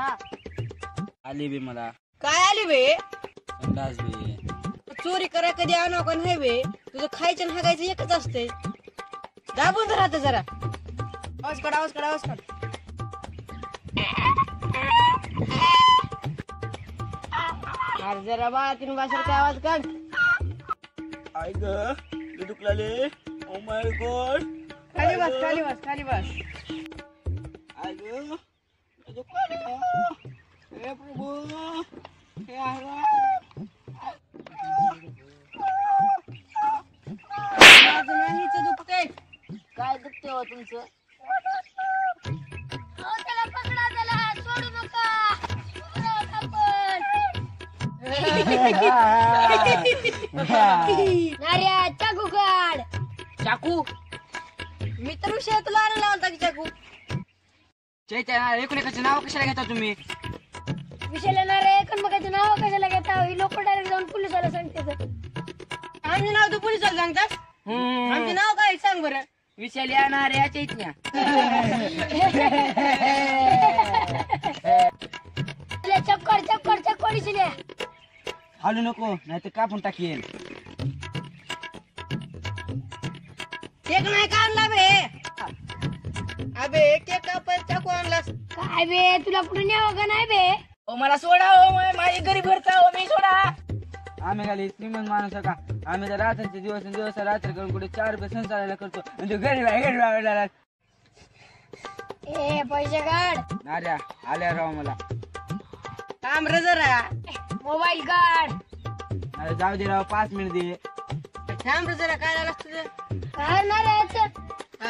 जरा आली बे मला काय आली बे संडास बे. चोरी करा कधी आणा का नाही बे तुझं खायचं आणि हागायचं एकच असते दाबून राहत जरा आवाज काढ आवाज काढ आवाज काढ अरे जरा बा तीन भाषेचा आवाज काढ आई ग दुखलाले. Oh my God. खाली बस खाली बस खाली बस आई ग दुखलाले. हे प्रभू हे आहे. माझं नाही इथं दुखतंय काय दुखते हो तुमचं? त्याला पकडा त्याला सोडू नका नार्या चाकू काढ चाकू मी तर विषय तुला आणला होता की चाकू चैत्या एकूण नाव कशाला घेता तुम्ही? विषयाला नार्या एकमेकाचं नाव कशाला घेता ही लोक डायरेक्ट जाऊन पोलिसाला सांगते आमचे नाव तू पोलिसाला सांगतात आमचे नाव काय सांग बरं विशाल येणार या चैतन्या. चक्कर चक्कर चक्कर विषय हालू नको नाही तर कापून टाकीन. केक नाही का आणला बे अबे केक कापाय चाकू आणलास काय बे तुला कुठे न्यावं का नाही बे ओ मला सोडा हो माझी गरीब भरता हो मी सोडा. आम्ही खाली श्रीमंत माणूस का आम्ही तर रात्रीचे दिवस दिवस रात्र करून कुठे 4 रुपये संसाराला करतो आणि तो गरीब आहे. ए पैसे काढ नार्या आल्या राव मला. थांब रे जरा मोबाईल काढ अरे जाऊ दे राव 5 मिनिट दे. थांब रे जरा काय झालं तुझं काय नार्याचं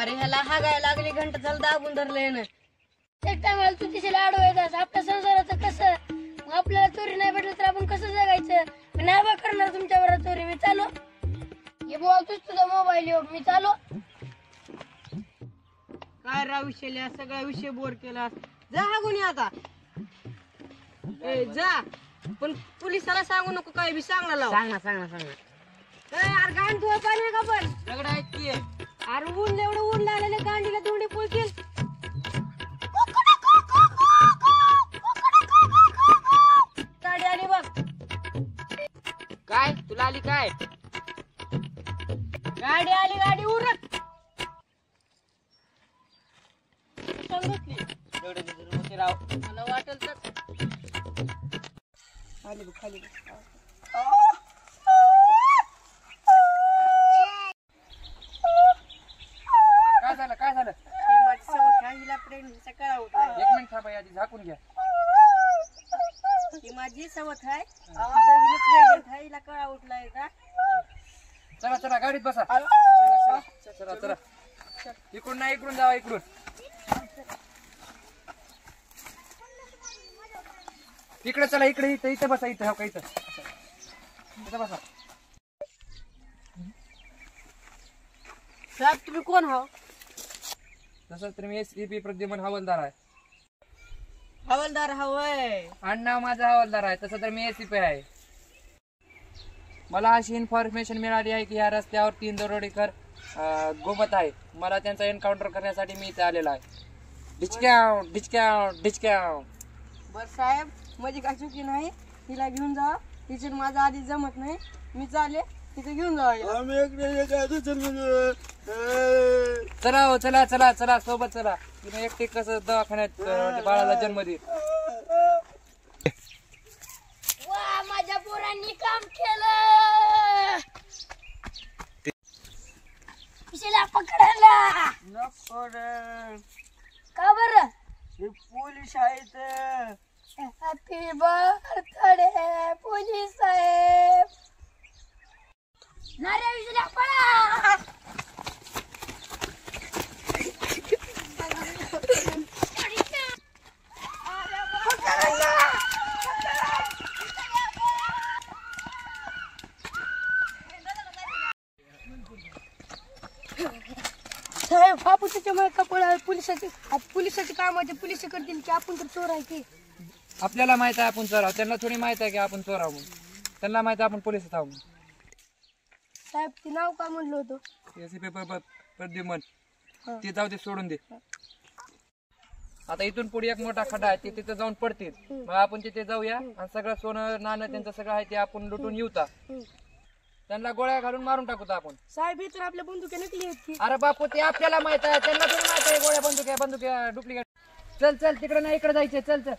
अरे ह्याला हागायला लागली घंटा झालं दाबून धरलंय ना एक टायमाला तू तिथे लाडू येतात आपल्या संसाराचं कसं मग आपल्याला चोरी नाही भेटलं तर आपण कसं जगायचं मी नाही बा करणार तुमच्यावर चोरी मी चालो हे बोलतोच तुझा मोबाईल येऊ मी चालो काय राव विषय सगळा विषय बोर केला जा हागून ये आता ए जा पण पोलिसाला सांगू नको काय बी सांगणार लाव सांग ना. अरे गांड धुवा पाणी का पण दगड आहेत की. अरे ऊन एवढं ऊन लागलेलं गांडीला तोंडी पोळतील गाडी आली बघ काय तुला आली काय? गाडी आली गाडी उरक सांगितली दगड दिसत होते राव. मला वाटेल तर खाली बघ खाली बघ काय झालं ही माझी सवत आहे हिला प्रेग्नन्सी सकाळ उठलाय 1 मिनिट थांबा आधी झाकून घ्या. ही माझी सवत आहे हिला प्रेग्नंट आहे हिला कळा उठलाय का चला गाडीत बसा. चला इकडून नाही इकडून जावा इकडून. इकडे चला इकडे इथं बसा इथं हो का इथं बसा. साहेब तुम्ही कोण हो तसं तर मी SCP प्रद्युमन हवालदार आहे. हवालदार हवय आडनाव माझा हवालदार आहे. तसं तर मी ACP आहे. मला अशी इन्फॉर्मेशन मिळाली आहे की या रस्त्यावर 3 दरोडेखोर गोबत आहे. मला त्यांचा एन्काउंटर करण्यासाठी मी इथे आलेला आहे. डिचक्याव. बर साहेब माझी काय चुकी नाही हिला घेऊन जा तिचे माझा आधी जमत नाही मी चाले तिथे घेऊन जा चला सोबत चला. तुम्ही एकटे कसं दवाखान्यात बाळाला जन्म दे. वा माझ्या पोरांनी काम केलं विषयाला पकडायला नको रे का बरं हे पोलीस आहेत हॅपी बर्थडे पोलीस साहेब नार्या विषयाला पळा साहेब आपण त्याच्यामुळे कपडा पोलिसाची कामाचे पोलिस करतील की आपण तर चोर आहे की आपल्याला माहित आहे आपण चोराव. त्यांना थोडी माहित आहे की आपण चोराव म्हणून. त्यांना माहित आहे आपण पोलीस आहोत म्हणून. साहेब ते नाव का म्हणलं होतं SCP प्रद्युमन ते जाऊ दे सोडून दे. आता इथून पुढे एक मोठा खड्डा आहे ते तिथे जाऊन पडतील. मग आपण तिथे जाऊया आणि सगळं सोनं नाणं त्यांचं सगळं आहे ते आपण लुटून येऊता. त्यांना गोळ्या घालून मारून टाकू आपण. साहेब हे तर आपल्या बंदुके नकली आहेत की. अरे बापू ते आपल्याला माहित आहे, त्यांना थोडी माहित आहे गोळ्या बंदुक्या बंदुक्या डुप्लिकेट. चल चल तिकडे नाही इकडे जायचंय. चल चल